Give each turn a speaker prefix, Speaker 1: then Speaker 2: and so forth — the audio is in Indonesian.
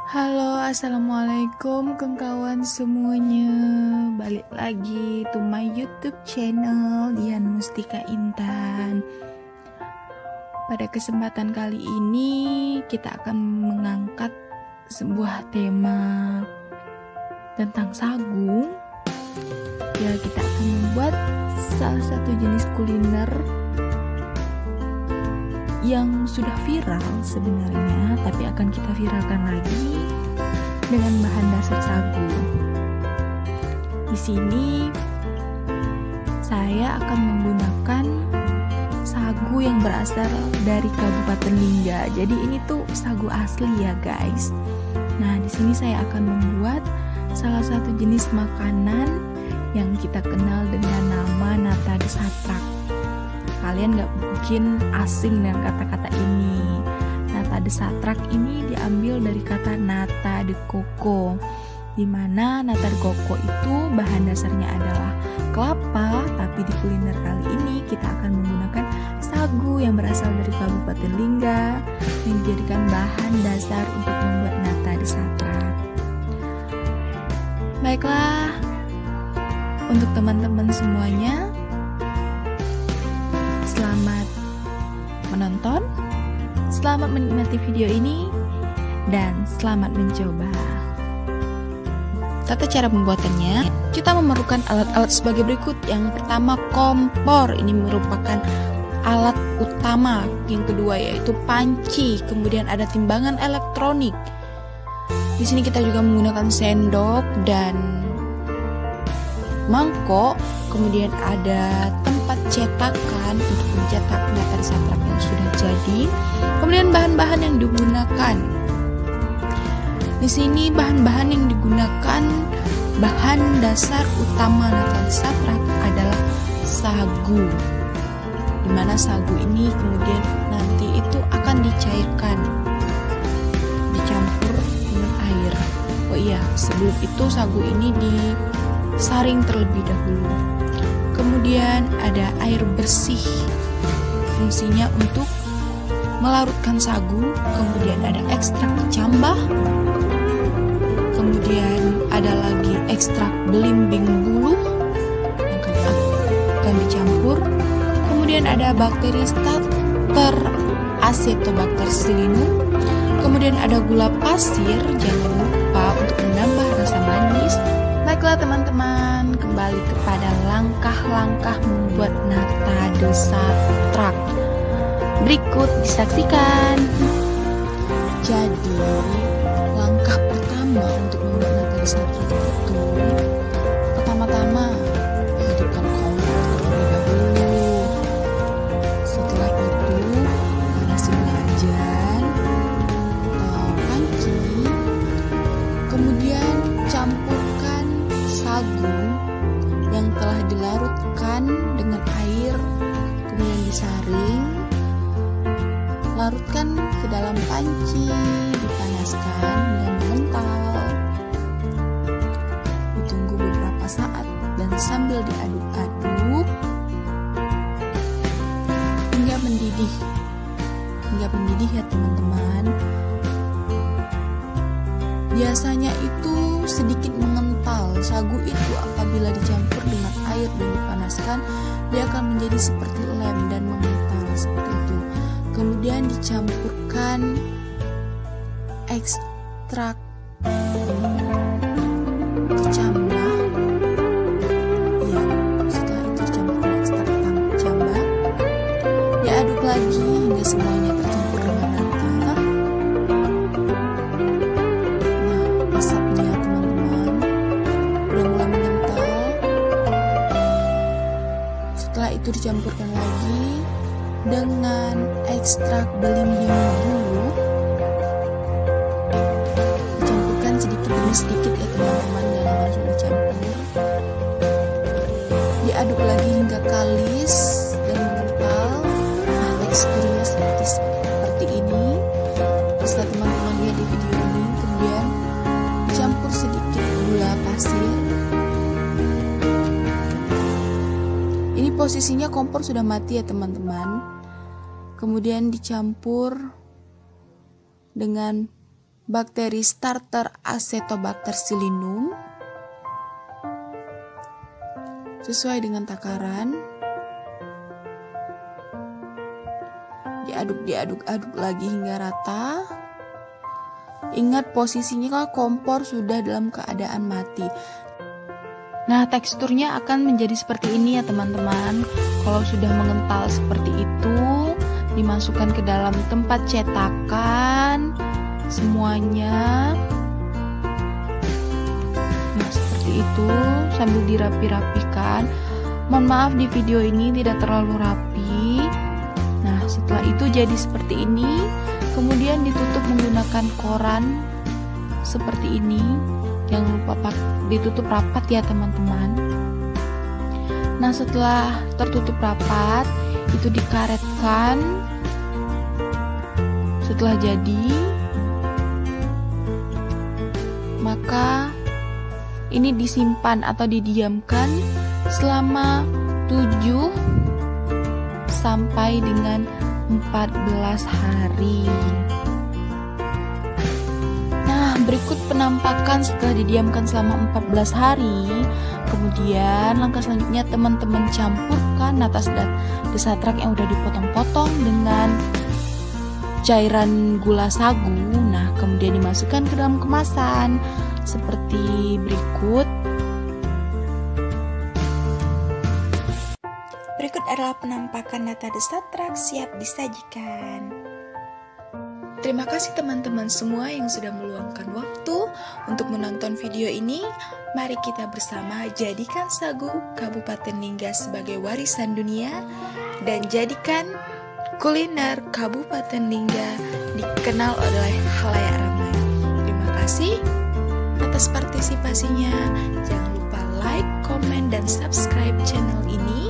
Speaker 1: Halo, assalamualaikum kawan semuanya. Balik lagi to my YouTube channel Dian Mustika Intan. Pada kesempatan kali ini kita akan mengangkat sebuah tema tentang sagu. Ya, kita akan membuat salah satu jenis kuliner yang sudah viral sebenarnya, tapi akan kita viralkan lagi dengan bahan dasar sagu. Di sini saya akan menggunakan sagu yang berasal dari Kabupaten Lingga. Jadi ini tuh sagu asli ya guys. Nah, di sini saya akan membuat salah satu jenis makanan yang kita kenal dengan nama nata de satrak. Kalian gak mungkin asing dengan kata-kata ini. Nata de satrak ini diambil dari kata nata de coco, dimana nata de coco itu bahan dasarnya adalah kelapa, tapi di kuliner kali ini kita akan menggunakan sagu yang berasal dari Kabupaten Lingga yang dijadikan bahan dasar untuk membuat nata de satrak. Baiklah, untuk teman-teman semuanya, selamat menonton, selamat menikmati video ini, dan selamat mencoba. Tata cara pembuatannya, kita memerlukan alat-alat sebagai berikut. Yang pertama, kompor. Ini merupakan alat utama. Yang kedua yaitu panci. Kemudian ada timbangan elektronik. Di sini kita juga menggunakan sendok dan mangkok. Kemudian ada tempat cetakan untuk mencetak nata de satrak yang sudah jadi. Kemudian bahan-bahan yang digunakan. Di sini bahan-bahan yang digunakan, bahan dasar utama nata de satrak adalah sagu. Dimana sagu ini kemudian nanti itu akan dicairkan, dicampur dengan air. Oh iya, sebelum itu sagu ini disaring terlebih dahulu. Kemudian ada air bersih, fungsinya untuk melarutkan sagu. Kemudian ada ekstrak kecambah. Kemudian ada lagi ekstrak belimbing buluh yang akan dicampur. Kemudian ada bakteri starter Acetobacter pseudomonas. Kemudian ada gula pasir, jangan lupa untuk menambah rasa manis. Baiklah teman-teman, kembali kepada langkah-langkah membuat nata de satrak. Berikut disaksikan. Jadi, langkah pertama untuk membuat nata de satrak itu, pertama-tama hidupkan kompor terlebih dahulu. Setelah itu, panasi wajan, panci, kemudian campurkan sagu yang telah dilarutkan dengan air, kemudian disaring, larutkan ke dalam panci, dipanaskan hingga mengental, ditunggu beberapa saat dan sambil diaduk-aduk hingga mendidih ya teman-teman. Biasanya itu sedikit mengental. Sagu itu apabila dicampur dengan air dan dipanaskan, dia akan menjadi seperti lem dan mengental seperti itu. Kemudian dicampurkan ekstrak kecambah. Ya, setelah itu dicampurkan ekstrak kecambah. Diaduk lagi hingga semuanya tercampur dengan rata. Asapnya teman-teman udah mulai mengental. Setelah itu dicampurkan lagi dengan ekstrak belimbing buluh. Dicampurkan sedikit demi sedikit ya teman-teman, jangan langsung dicampur. Diaduk lagi hingga kalis dan mengental. Nah, teksturnya seperti ini. Setelah teman-teman lihat di video ini, kemudian campur sedikit gula pasir. Ini posisinya kompor sudah mati ya teman-teman. Kemudian dicampur dengan bakteri starter Acetobacter psilinum sesuai dengan takaran. Diaduk lagi hingga rata. Ingat posisinya kompor sudah dalam keadaan mati. Nah, teksturnya akan menjadi seperti ini ya teman-teman. Kalau sudah mengental seperti itu, dimasukkan ke dalam tempat cetakan semuanya. Nah, seperti itu sambil dirapi-rapikan. Mohon maaf di video ini tidak terlalu rapi. Nah, setelah itu jadi seperti ini. Kemudian ditutup menggunakan koran seperti ini. Jangan lupa ditutup rapat ya teman-teman. Nah, setelah tertutup rapat, itu dikaretkan. Setelah jadi, maka ini disimpan atau didiamkan selama 7 sampai dengan 14 hari. Nah, berikut penampakan setelah didiamkan selama 14 hari. Kemudian langkah selanjutnya teman-teman campurkan natas desatrak yang udah dipotong-potong dengan cairan gula sagu. Nah, kemudian dimasukkan ke dalam kemasan seperti berikut. Berikut adalah penampakan nata desatrak siap disajikan. Terima kasih teman-teman semua yang sudah meluangkan waktu untuk menonton video ini. Mari kita bersama jadikan sagu Kabupaten Lingga sebagai warisan dunia dan jadikan kuliner Kabupaten Lingga dikenal oleh khalayak ramai. Terima kasih atas partisipasinya. Jangan lupa like, komen, dan subscribe channel ini